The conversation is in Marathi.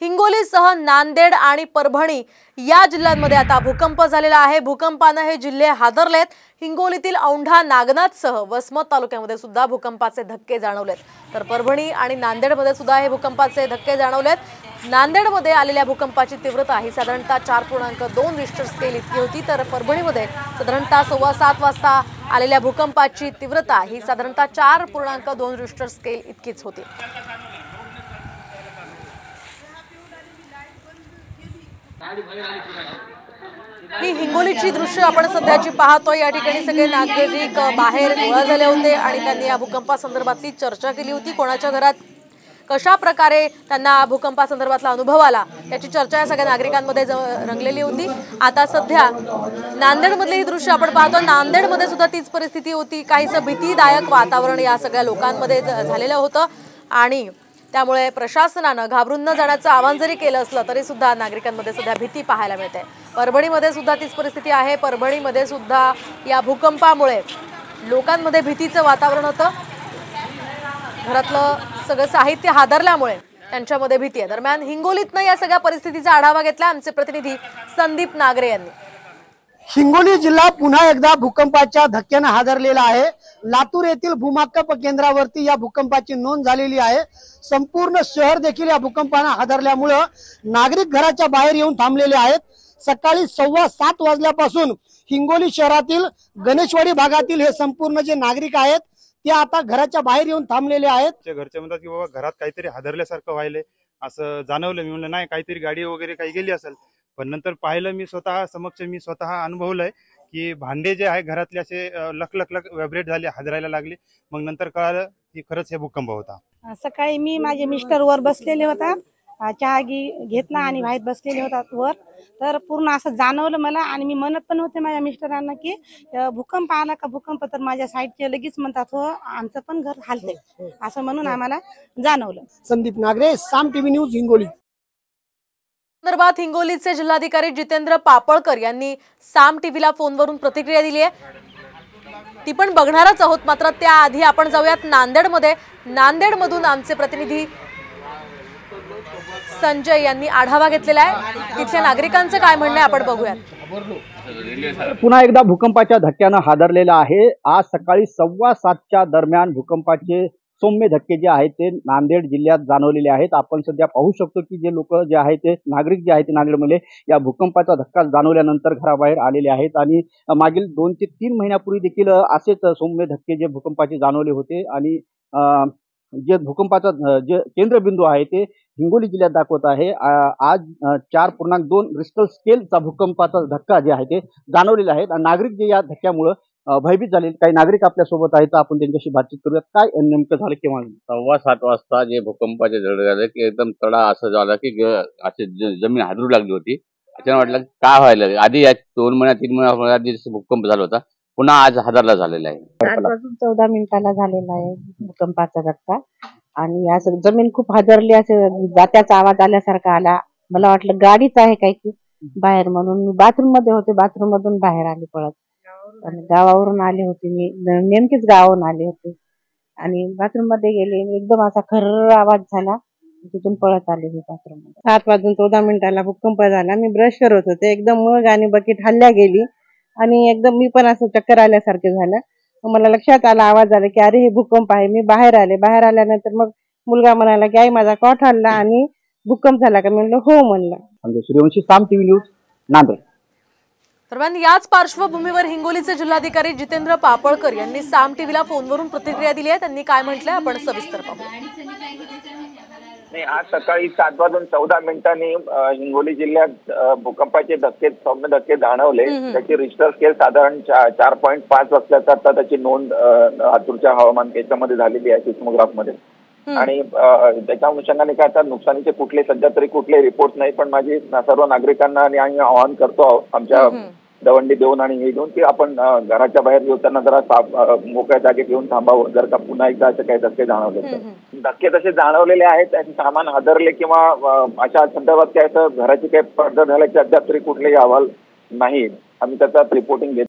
हिंगोलीसह नांदेड आणि परभणी या जिल्ह्यांमध्ये आता भूकंप झालेला आहे। भूकंपाने हे जिल्हे हादरलेत। हिंगोलीतील औंढा नागनाथसह वसमत तालुक्यामध्ये सुद्धा भूकंपाचे धक्के जाणवलेत। तर परभणी आणि नांदेडमध्ये सुद्धा हे भूकंपाचे धक्के जाणवलेत। नांदेडमध्ये आलेल्या भूकंपाची तीव्रता ही साधारणतः 4.2 रिश्टर स्केल इतकी होती। तर परभणीमध्ये साधारणतः 7:15 वाजता आलेल्या भूकंपाची तीव्रता ही साधारणतः 4.2 रिश्टर स्केल इतकीच होती। ही हिंगोलीची दृश्य आपण सध्याची पाहतोय। या ठिकाणी सगळे नागरिक बाहेर गोळा झाले होते आणि त्यांनी या भूकंपासंदर्भातली चर्चा केली होती। कोणाच्या घरात कशा प्रकारे त्यांना भूकंपासंदर्भातला अनुभव आला याची चर्चा या सगळ्या नागरिकांमध्ये रंगलेली होती। आता सध्या नांदेडमधले ही दृश्य आपण पाहतो। नांदेडमध्ये सुद्धा तीच परिस्थिती होती। काहीसं भीतीदायक वातावरण या सगळ्या लोकांमध्ये झालेलं होतं आणि त्यामुळे प्रशासनाने घाबरून न जाण्याचं आवाहन जरी केलं असलं तरी सुद्धा नागरिकांमध्ये सध्या भीती पाहायला मिळते। परभणीमध्ये सुद्धा तीच परिस्थिती आहे। परभणीमध्ये सुद्धा या भूकंपामुळे लोकांमध्ये भीतीचं वातावरण होतं। घरातलं सगळं साहित्य हादरल्यामुळे त्यांच्यामध्ये भीती आहे। दरम्यान हिंगोलीतनं या सगळ्या परिस्थितीचा आढावा घेतला आमचे प्रतिनिधी संदीप नागरे यांनी। हिंगोली जिल्हा पुन्हा एकदा भूकंपाच्या धक्क्याने हादरलेला आहे। लातूर येथील भूमाकप केंद्रावरती या भूकंपाची नोंद झालेली आहे। संपूर्ण शहर देखील या भूकंपाने हादरल्यामुळे नागरिक घराच्या बाहेर येऊन थांबलेले आहेत। सकाळी 7:15 वाजल्यापासून हिंगोली शहरातील गणेशवाडी भागातील हे संपूर्ण जे नागरिक आहेत ते आता घराच्या बाहेर येऊन थांबलेले आहेत। घरचे म्हणतात की बाबा घरात काहीतरी हादरल्यासारखं व्हायले असं जाणवलं। मी म्हणलं नाही काहीतरी गाडी वगैरे काही गेली असेल, पण नंतर पाहिलं मी स्वतः समक्ष मी स्वतः अनुभवलंय की भांडे जे आहे घरातले असे लक लक लक व्हायब्रेट झाले, हादरायला लागले। मग नंतर कळालं की खरंच हे भूकंप होता। सकाळी मी माझे मिस्टर वर बसलेले होता, चहा घेतला आणि बाहेर बसलेले होतात वर। तर पूर्ण असं जाणवलं मला आणि मी म्हणत पण होते माझ्या मिस्टरांना की भूकंप आला का भूकंप, तर माझ्या साईडचे लगेच म्हणतात हो आमचं पण घर हालतंय असं म्हणून आम्हाला जाणवलं। संदीप नागरे, साम टीव्ही न्यूज, हिंगोली। संदर्भात हिंगोलीचे जिल्हाधिकारी जितेंद्र पापळकर यांनी साम टीव्हीला फोनवरून प्रतिक्रिया दिली आहे। ती पण बघणारच आहोत, मात्र त्याआधी आपण जाऊयात नांदेडमध्ये। नांदेडमधून आमचे प्रतिनिधी संजय यांनी आढावा घेतलेला आहे। तिथल्या नागरिकांचं काय म्हणणं आहे आपण बघूयात। पुन्हा एकदा भूकंपाच्या धक्क्याने हादरलेला आहे। आज सकाळी 7:15च्या दरम्यान भूकंपाचे सौम्य धक्के जे आहेत ते नांदेड जिल्ह्यात जाणवलेले आहेत। आपण सध्या पाहू शकतो की जे लोक जे आहेत ते नागरिक जे आहेत ते नांदेडमध्ये या भूकंपाचा धक्का जाणवल्यानंतर घराबाहेर आलेले आहेत आणि मागील 2 ते 3 महिन्यापूर्वी देखील असेच सौम्य धक्के जे भूकंपाचे जाणवले होते आणि जे भूकंपाचा जे केंद्रबिंदू आहे ते हिंगोली जिल्ह्यात दाखवत आहे। आज 4.2 रिश्टर स्केलचा भूकंपाचा धक्का जे आहे ते जाणवलेला आहे। नागरिक जे या धक्क्यामुळे भयभीत झाले। काही नागरिक आपल्या सोबत आहेत, आपण त्यांच्याशी बातचीत करूयात। काय नेमकं झालं, केव्हा? 7:15 वाजता जे भूकंपाचे झडक झाले की एकदम तडा असं झाला की असे जमीन हादरू लागली होती। अचानक वाटलं काय व्हायला, आधी या 2 महिन्या 3 महिन्या आधी भूकंप झाला होता, पुन्हा आज हादरला झालेला आहे। 8:14 झालेला आहे भूकंपाचा धक्का आणि असं जमीन खूप हादरली, असं जात्याचा आवाज आल्यासारखा आला। मला वाटलं गाडीच आहे काय की बाहेर, म्हणून मी बाथरूम मध्ये होते, बाथरूम मधून बाहेर आले पळत आणि गावावरून आले होते, मी नेमकीच गावावरून आले होते आणि बाथरूम मध्ये गेले। एकदम असा खर्र आवाज झाला, तिथून पळत आले मी बाथरूम मध्ये। 7:14 भूकंप झाला। मी ब्रश करत होते, एकदम मग आणि बकेट हल्ल्या गेली आणि एकदम मी पण असं चक्कर आल्यासारखे झालं। मला लक्षात आला, आवाज आला की अरे हे भूकंप आहे। मी बाहेर आले, बाहेर आल्यानंतर मग मुलगा म्हणाला की आई माझा कॉट हल्ला आणि भूकंप झाला का? म्हणलं हो म्हणलं। सूर्यवंशी, साम टीव्ही न्यूज, नांदेड। दरम्यान याच पार्श्वभूमीवर हिंगोलीचे जिल्हाधिकारी जितेंद्र पापळकर यांनी साम टीव्हीला फोनवरून प्रतिक्रिया दिली आहे। त्यांनी काय म्हटलंय आपण सविस्तर पाहूया। आज सकाळी 7:14 हिंगोली जिल्ह्यात भूकंपाचे सौम्य धक्के जाणवले। त्याची रिश्टर स्केल साधारण 4.5 असल्याचा आता त्याची नोंद लातूरच्या हवामान केंद्रामध्ये झालेली आहे, सिस्मोग्राफ मध्ये। आणि त्याच्या अनुषंगाने काय आता नुकसानीचे कुठले सध्या तरी कुठले रिपोर्ट नाही, पण माझी सर्व नागरिकांना आणि आम्ही आवाहन करतो आमच्या दवंडी देऊन आणि हे देऊन की आपण घराच्या बाहेर येताना जरा मोकळ्या जागेत येऊन थांबावं, जर का पुन्हा एकदा असे काही धक्के जाणवले तर। धक्के तसे जाणवलेले आहेत, त्याचे सामान हादरले किंवा अशा संदर्भात काय घराची काही पडझड झाल्याचे अद्याप तरी कुठलेही अहवाल नाही। आम्ही त्याचा रिपोर्टिंग घेत